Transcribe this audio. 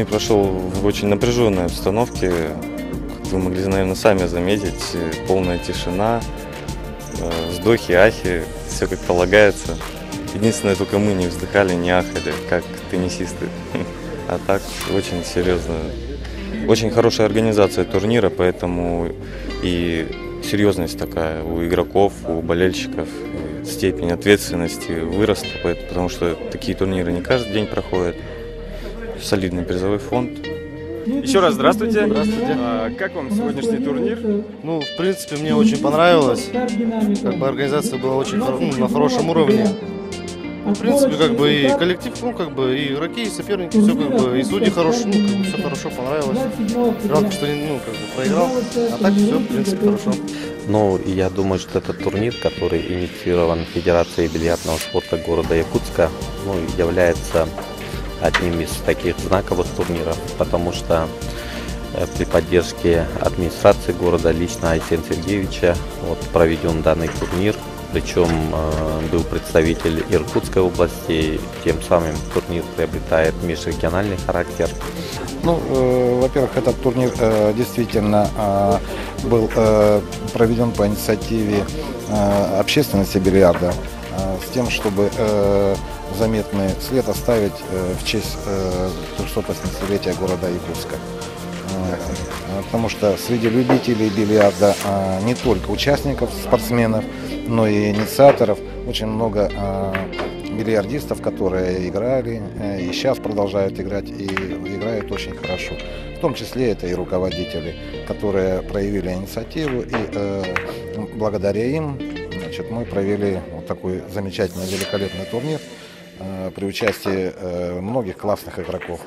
Турнир прошел в очень напряженной обстановке. Как вы могли, наверное, сами заметить, полная тишина, вздохи, ахи, все как полагается. Единственное, только мы не вздыхали, не ахали, как теннисисты. А так, очень серьезно. Очень хорошая организация турнира, поэтому и серьезность такая у игроков, у болельщиков, степень ответственности выросла, потому что такие турниры не каждый день проходят. Солидный призовой фонд. Еще раз здравствуйте. Здравствуйте. Как вам сегодняшний турнир? Ну, в принципе, мне очень понравилось. Как бы организация была очень на хорошем уровне. Ну, в принципе, как бы и коллектив, и игроки, и соперники, все как бы, и судьи хорошие, все хорошо, понравилось. Жалко, что проиграл, а так все, в принципе, хорошо. Ну, и я думаю, что этот турнир, который инициирован Федерацией бильярдного спорта города Якутска, является одним из таких знаковых турниров, потому что при поддержке администрации города лично Айсен Сергеевича проведен данный турнир. Причем был представитель Иркутской области, тем самым турнир приобретает межрегиональный характер. Ну, во-первых, этот турнир действительно был проведен по инициативе общественности бильярда с тем, чтобы заметный след оставить в честь 380-летия города Якутска. Потому что среди любителей бильярда не только участников, спортсменов, но и инициаторов, очень много бильярдистов, которые играли и сейчас продолжают играть, и играют очень хорошо. В том числе это и руководители, которые проявили инициативу, и благодаря им мы провели вот такой замечательный, великолепный турнир при участии многих классных игроков.